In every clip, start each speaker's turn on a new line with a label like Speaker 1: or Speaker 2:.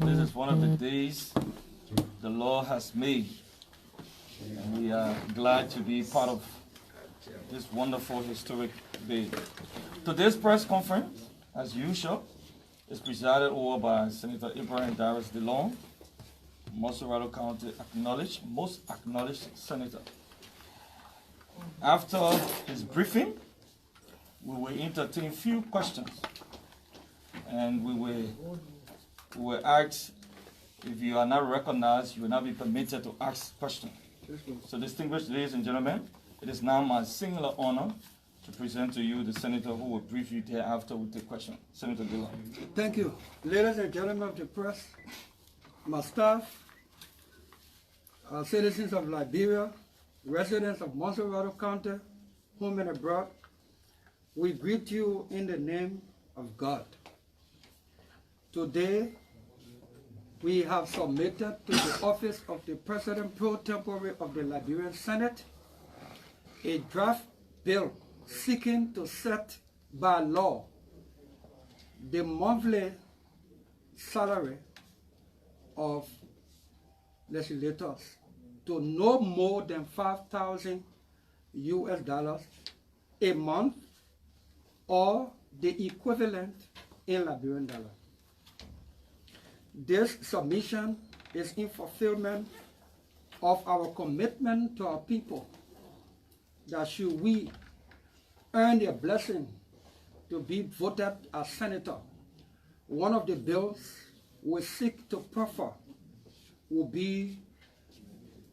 Speaker 1: This is one of the days the Lord has made, and we are glad to be part of this wonderful historic day. Today's press conference, as usual, is presided over by Senator Abraham Darius Dillon, Monrovia County most acknowledged senator. After his briefing, we will entertain few questions, and we will ask, if you are not recognized, you will not be permitted to ask questions. So, distinguished ladies and gentlemen, it is now my singular honor to present to you the senator who will brief you thereafter with the question. Senator Dillon.
Speaker 2: Thank you. Ladies and gentlemen of the press, my staff, citizens of Liberia, residents of Monrovia County, home and abroad, we greet you in the name of God. Today, we have submitted to the office of the President Pro Tempore of the Liberian Senate a draft bill seeking to set by law the monthly salary of legislators to no more than $5,000 a month, or the equivalent in Liberian dollar. This submission is in fulfillment of our commitment to our people that should we earn their blessing to be voted as senator, one of the bills we seek to prefer will be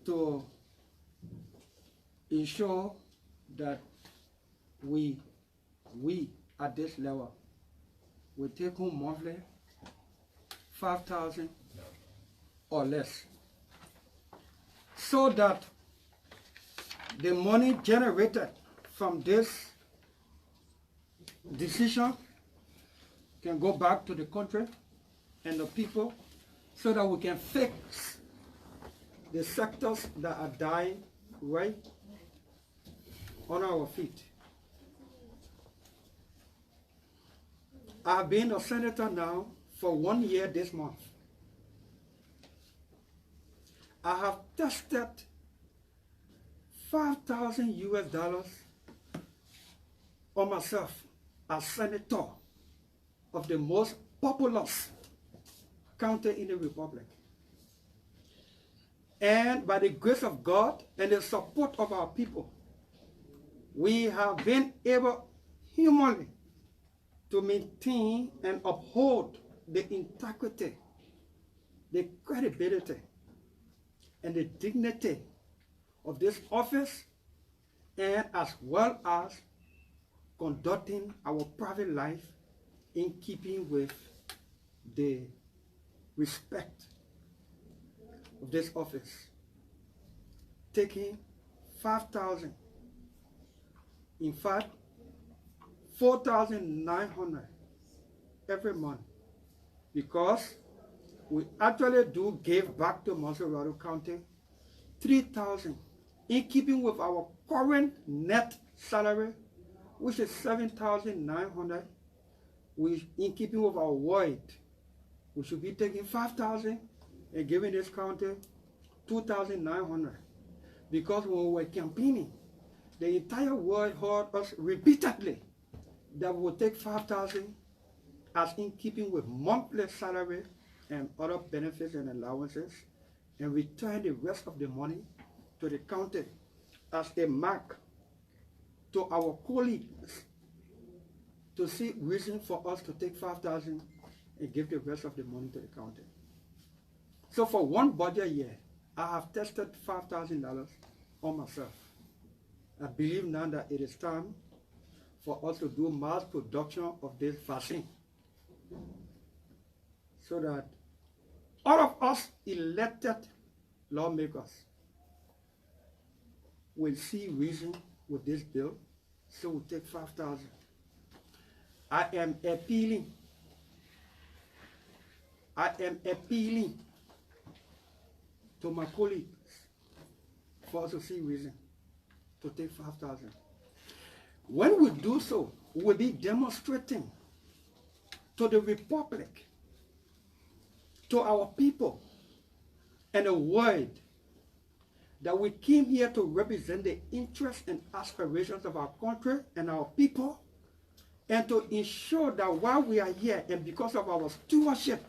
Speaker 2: to ensure that we at this level will take home monthly $5,000 or less, so that the money generated from this decision can go back to the country and the people, so that we can fix the sectors that are dying right on our feet. I've been a senator now for 1 year this month. I have tested $5,000 on myself as senator of the most populous county in the Republic. And by the grace of God and the support of our people, we have been able humanly to maintain and uphold the integrity, the credibility, and the dignity of this office, and as well as conducting our private life in keeping with the respect of this office. Taking $5,000, in fact, $4,900 every month, because we actually do give back to Monrovia County $3,000, in keeping with our current net salary, which is $7,900. In keeping with our word, we should be taking $5,000 and giving this county $2,900, because when we were campaigning, the entire world heard us repeatedly that we would take $5,000 as in keeping with monthly salary and other benefits and allowances, and return the rest of the money to the county as a mark to our colleagues to see reason for us to take $5,000 and give the rest of the money to the county. So for one budget year, I have tested $5,000 on myself. I believe now that it is time for us to do mass production of this vaccine, so that all of us elected lawmakers will see reason with this bill, so we'll take $5,000. I am appealing to my colleagues for us to see reason to take $5,000. When we do so, we will be demonstrating to the Republic, to our people and the world that we came here to represent the interests and aspirations of our country and our people, and to ensure that while we are here and because of our stewardship,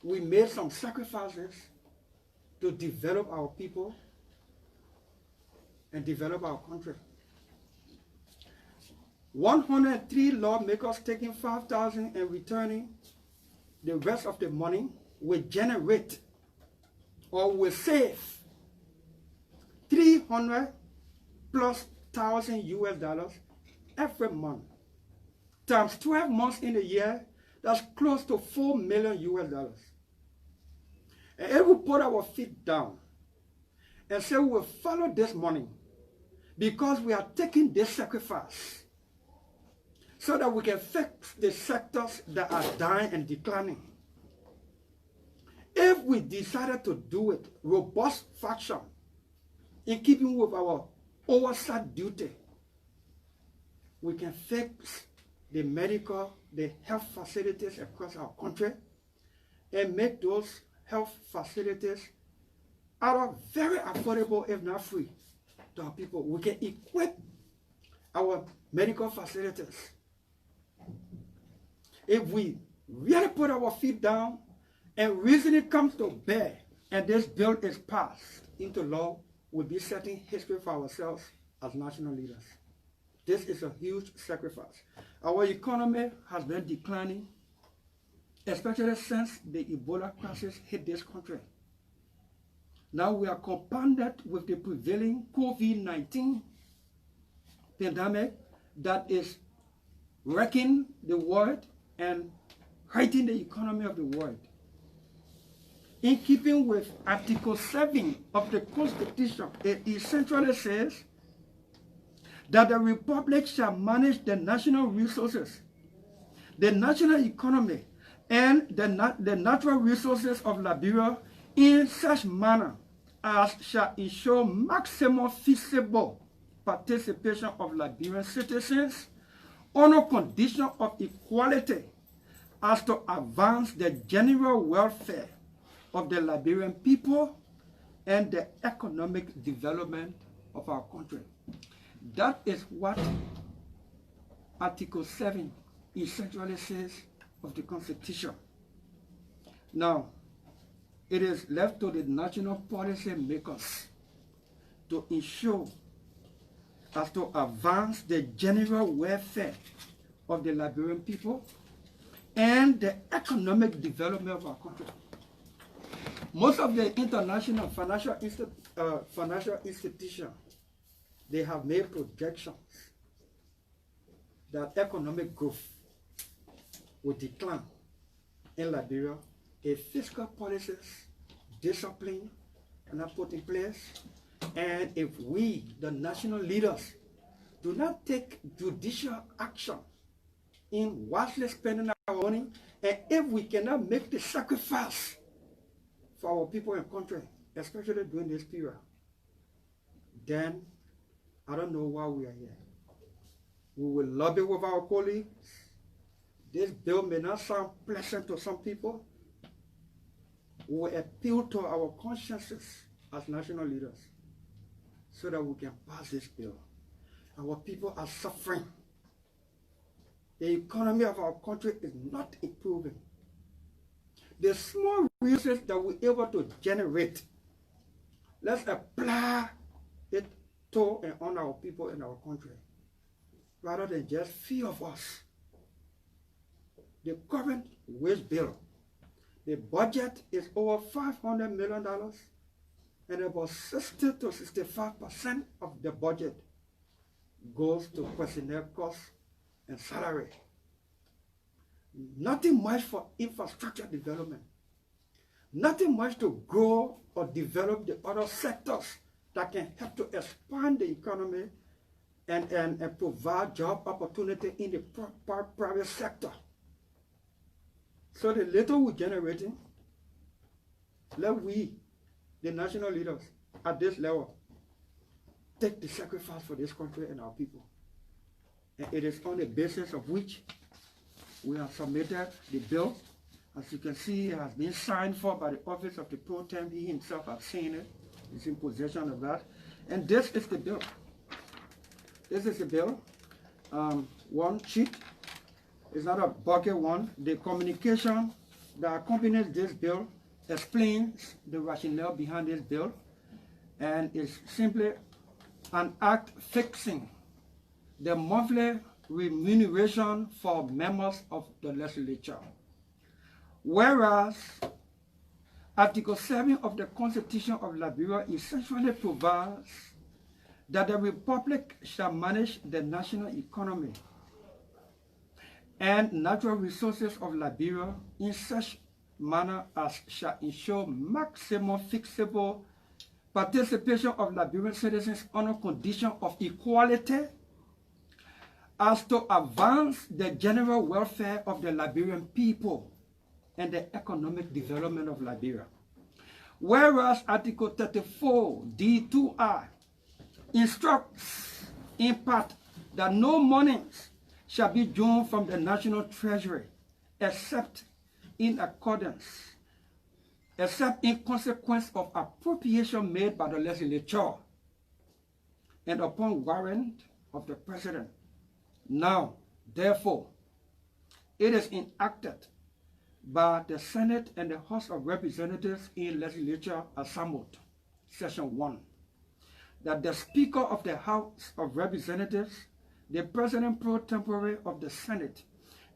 Speaker 2: we made some sacrifices to develop our people and develop our country. 103 lawmakers taking $5,000 and returning the rest of the money will generate or will save 300 plus thousand US dollars every month. Times 12 months in a year, that's close to 4 million US dollars. And if we put our feet down and say we will follow this money because we are taking this sacrifice so that we can fix the sectors that are dying and declining. If we decided to do it, robust fashion, in keeping with our oversight duty, we can fix the medical, the health facilities across our country and make those health facilities either very affordable, if not free, to our people. We can equip our medical facilities. If we really put our feet down and reasoning comes to bear and this bill is passed into law, we'll be setting history for ourselves as national leaders. This is a huge sacrifice. Our economy has been declining, especially since the Ebola crisis hit this country. Now we are compounded with the prevailing COVID-19 pandemic that is wrecking the world and hurting the economy of the world. In keeping with Article 7 of the Constitution, it essentially says that the Republic shall manage the national resources, the national economy, and the natural resources of Liberia in such manner as shall ensure maximum feasible participation of Liberian citizens on a condition of equality as to advance the general welfare of the Liberian people and the economic development of our country. That is what Article 7 essentially says of the Constitution. Now, it is left to the national policy makers to ensure as to advance the general welfare of the Liberian people and the economic development of our country. Most of the international financial institutions, they have made projections that economic growth will decline in Liberia if fiscal policies, discipline, are not put in place, and if we, the national leaders, do not take judicial action in wisely spending our money, and if we cannot make the sacrifice for our people and country, especially during this period, then I don't know why we are here. We will lobby with our colleagues. This bill may not sound pleasant to some people. We will appeal to our consciences as national leaders so that we can pass this bill. Our people are suffering. The economy of our country is not improving. The small resources that we're able to generate, let's apply it to and on our people in our country, rather than just few of us. The current wage bill, the budget is over $500 million, and about 60 to 65% of the budget goes to personnel costs and salary. Nothing much for infrastructure development. Nothing much to grow or develop the other sectors that can help to expand the economy and provide job opportunity in the private sector. So the little we're generating, let we, the national leaders at this level, take the sacrifice for this country and our people. And it is on the basis of which we have submitted the bill As you can see, it has been signed for by the office of the pro tem. He himself has seen it. He's in possession of that. And this is the bill. This is the bill. One sheet. It's not a bucket one. The communication that accompanies this bill explains the rationale behind this bill, and it's simply an act fixing the monthly remuneration for members of the legislature. Whereas Article 7 of the Constitution of Liberia essentially provides that the Republic shall manage the national economy and natural resources of Liberia in such manner as shall ensure maximum fixable participation of Liberian citizens on a condition of equality as to advance the general welfare of the Liberian people and the economic development of Liberia. Whereas Article 34 D2I instructs in part that no monies shall be drawn from the national treasury except in consequence of appropriation made by the legislature and upon warrant of the president. Now, therefore, it is enacted by the Senate and the House of Representatives in Legislature Assembled, Section 1, that the Speaker of the House of Representatives, the President pro tempore of the Senate,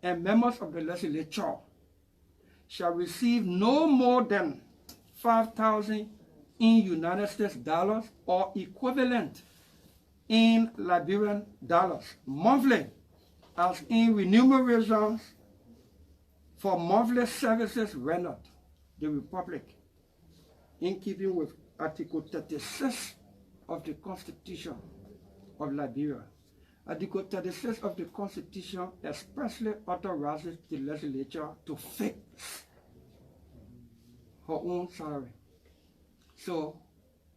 Speaker 2: and members of the legislature shall receive no more than $5,000 in United States dollars or equivalent in Liberian dollars monthly as in remunerations for monthly services rendered the Republic, in keeping with Article 36 of the Constitution of Liberia. Article 36 of the Constitution expressly authorizes the legislature to fix her own salary. So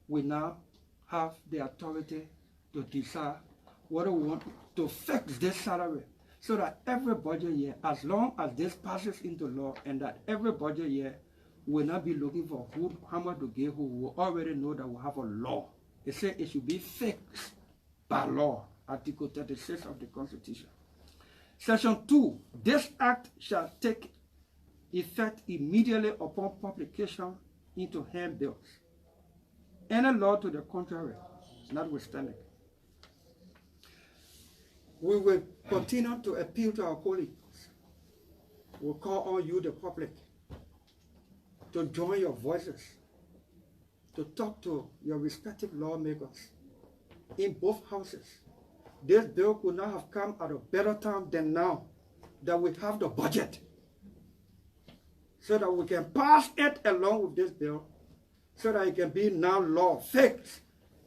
Speaker 2: we now have the authority to decide whether we want to fix this salary so that every budget year, as long as this passes into law, and that every budget year will not be looking for how much to give who will already know that we have a law. They say it should be fixed by law. Article 36 of the Constitution. Section 2, this act shall take effect immediately upon publication into handbills. Any law to the contrary, notwithstanding. We will continue to appeal to our colleagues. We'll call on you, the public, to join your voices, to talk to your respective lawmakers in both houses. This bill could not have come at a better time than now that we have the budget, so that we can pass it along with this bill, so that it can be now law fixed.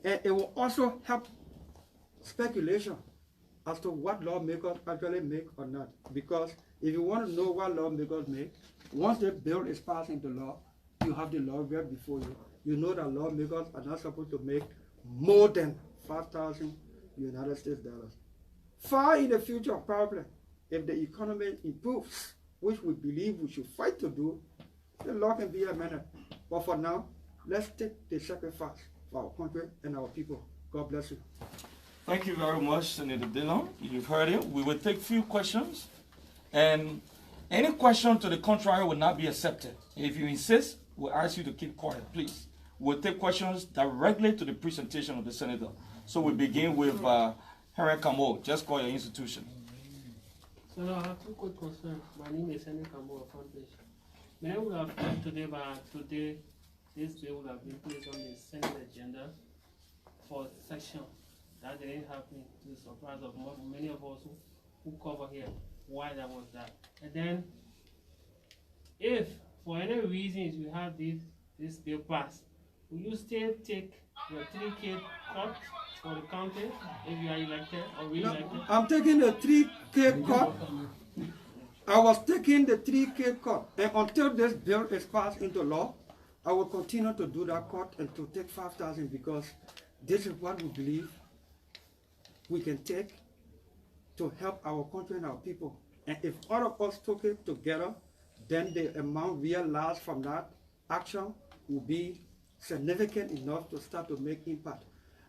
Speaker 2: And it will also help speculation as to what lawmakers actually make or not. Because if you want to know what lawmakers make, once the bill is passed into law, you have the law right before you. You know that lawmakers are not supposed to make more than 5,000 United States dollars. Far in the future, probably, if the economy improves, which we believe we should fight to do, the law can be amended. But for now, let's take the sacrifice for our country and our people. God bless you.
Speaker 1: Thank you very much, Senator Dillon. You've heard it. We will take few questions, and any question to the contrary will not be accepted. If you insist, we'll ask you to keep quiet, please. We'll take questions directly to the presentation of the senator. So we begin with Henry Camo. Just call your institution.
Speaker 3: So I have two quick concerns. My name is Henry Camo of Foundation. Many would have come today, but today this bill would have been placed on the Senate agenda for section. That didn't happen, to the surprise of many of us who cover here why that was that. And then, if for any reasons we have this bill passed, will you still take your 3K cut for the county if you are elected or re-elected?
Speaker 2: No, I'm taking the 3K cut. I was taking the 3K cut, and until this bill is passed into law, I will continue to do that cut and to take 5,000, because this is what we believe we can take to help our country and our people. And if all of us took it together, then the amount realized from that action will be significant enough to start to make impact.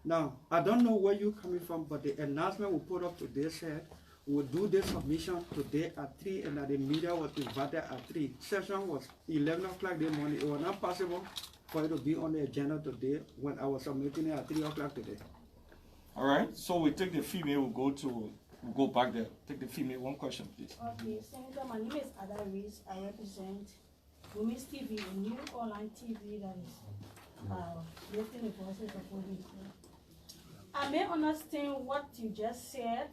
Speaker 2: Now, I don't know where you're coming from, but the announcement we put up today said we'll do this submission today at 3 and that the media was invited at 3. Session was 11 o'clock this morning. It was not possible for it to be on the agenda today when I was submitting it at 3 o'clock today.
Speaker 1: All right, so we take the female, we'll go back there. Take the female, one question, please.
Speaker 4: Okay, Senator, my name is Darius. I represent Women's TV, a new online TV that is lifting the voices of women. I may understand what you just said,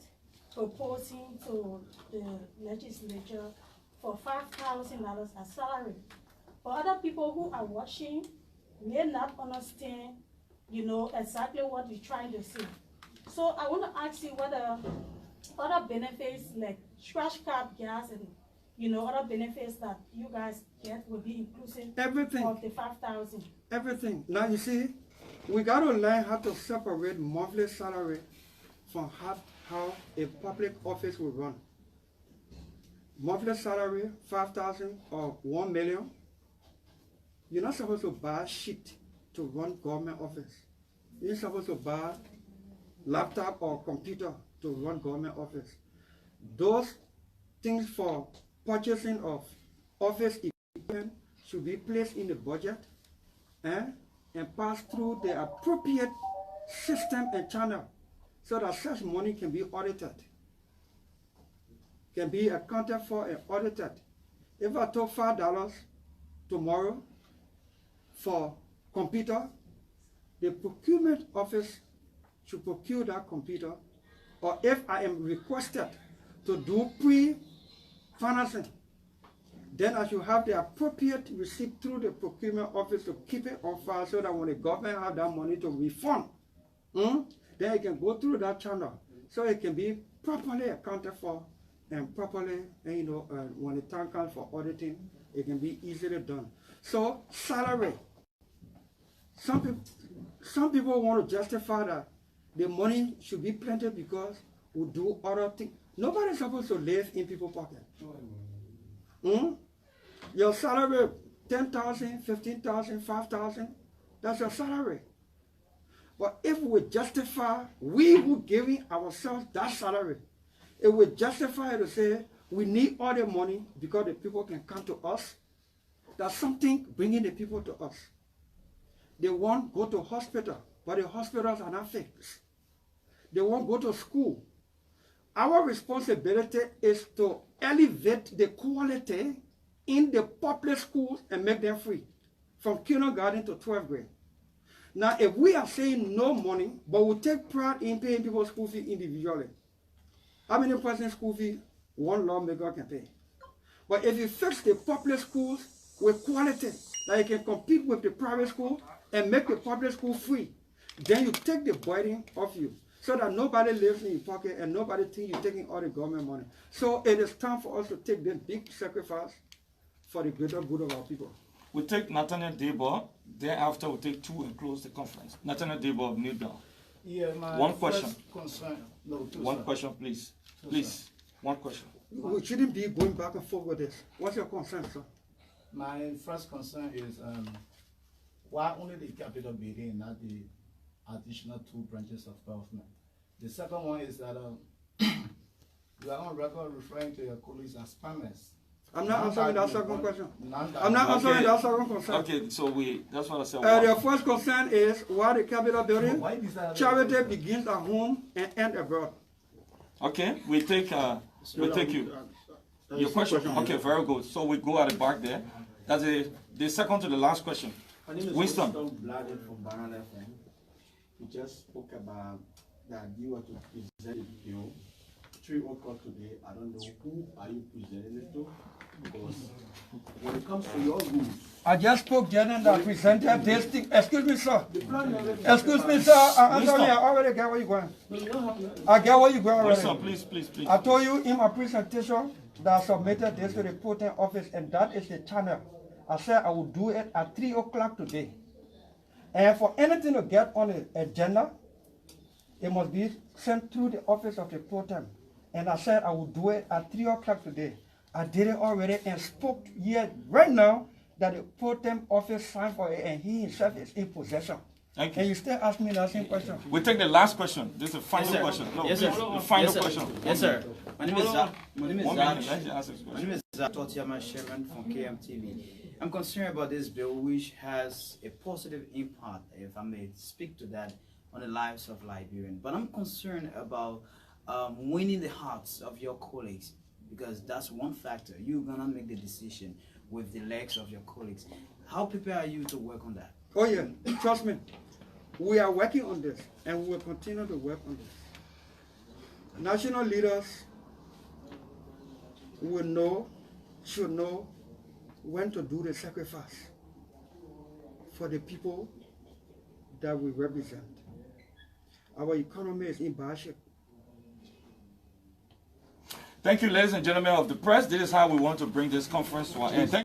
Speaker 4: proposing to the legislature for $5,000 as salary. But other people who are watching may not understand, exactly what you're trying to say. So I want to ask you whether other benefits like scratch card gas and other benefits that you guys get will be inclusive of the 5,000.
Speaker 2: Everything. Now you see, we got to learn how to separate monthly salary from how a public office will run. Monthly salary, 5,000 or 1 million. You're not supposed to buy shit to run government office. You're supposed to buy laptop or computer to run government office. Those things for purchasing of office equipment should be placed in the budget and pass through the appropriate system and channel so that such money can be audited, can be accounted for and audited. If I took $5 tomorrow for computer, the procurement office should procure that computer, or if I am requested to do pre-financing, then I should have the appropriate receipt through the procurement office to keep it on file so that when the government have that money to refund, then it can go through that channel so it can be properly accounted for and properly, when the time comes for auditing, it can be easily done. So salary, some people want to justify that the money should be plenty because we do other things. Nobody's supposed to live in people's pocket. Your salary, 10,000, 15,000, 5,000, that's your salary. But if we justify, we who giving ourselves that salary, it would justify to say we need all the money because the people can come to us. That's something bringing the people to us. They won't go to hospital, but the hospitals are not fixed. They won't go to school. Our responsibility is to elevate the quality in the public schools and make them free, from kindergarten to 12th grade. Now, if we are saying no money, but we take pride in paying people's school fee individually, how many percent school fee one lawmaker can pay? But if you fix the public schools with quality, that you can compete with the private school and make the public school free, then you take the burden off you, so that nobody lives in your pocket and nobody thinks you're taking all the government money. So it is time for us to take this big sacrifice for the greater good of our people.
Speaker 1: We take Nathaniel Debo, thereafter we take two and close the conference. Nathaniel Debo of New Dawn.
Speaker 5: Yeah, my
Speaker 1: one question.
Speaker 5: One
Speaker 1: question, please. Please, one question.
Speaker 2: We shouldn't be going back and forth with this. What's your concern, sir?
Speaker 5: My first concern is why only the capital building, not the additional 2 branches of government? The second one is that you are on record referring to your colleagues as spammers.
Speaker 2: I'm not answering that second question. I'm not answering that second concern.
Speaker 1: Okay, so that's what I said.
Speaker 2: The first concern is why the capital building? Charity begins at home and ends abroad.
Speaker 1: Okay, we take you. Your question. Okay, very good. So we go at the back there. That's the second to the last question.
Speaker 6: My name is
Speaker 1: Winston
Speaker 6: Bladden from Banana FM. We just spoke about that you want to present the bill 3 o'clock today. I don't know who are you presenting it to, because when it comes to your rules,
Speaker 2: I just spoke Janet that presented this thing. Excuse me, sir. Excuse me, sir. I'm sorry, I already get where you're going. I get where you're going already.
Speaker 1: Winston, please.
Speaker 2: I told you in my presentation that I submitted this to the reporting office, and that is the channel. I said I will do it at 3 o'clock today. And for anything to get on the agenda, it must be sent through the office of the pro tem. And I said I will do it at 3 o'clock today. I did it already and spoke here right now that the pro-tem office signed for it and he himself is in possession.
Speaker 1: Thank
Speaker 2: And
Speaker 1: you.
Speaker 2: you still ask me the same question.
Speaker 1: We take the last question. This is the final
Speaker 7: sir.
Speaker 1: question. No,
Speaker 7: Yes,
Speaker 1: please,
Speaker 7: sir.
Speaker 1: the final
Speaker 7: Yes, sir.
Speaker 1: question.
Speaker 7: Yes, sir. My name is Zach. My name is
Speaker 1: 1
Speaker 7: Zach.
Speaker 1: minute. Let's answer this
Speaker 7: My
Speaker 1: question.
Speaker 7: name is Zach Totiama, Chairman from KMTV. I'm concerned about this bill, which has a positive impact, if I may speak to that, on the lives of Liberians. But I'm concerned about winning the hearts of your colleagues, because that's one factor. You're gonna make the decision with the legs of your colleagues. How prepared are you to work on that?
Speaker 2: Oh yeah, trust me. We are working on this and we will continue to work on this. National leaders will know, should know when to do the sacrifice for the people that we represent. Our economy is in bad shape.
Speaker 1: Thank you, ladies and gentlemen of the press. This is how we want to bring this conference to an end. Thank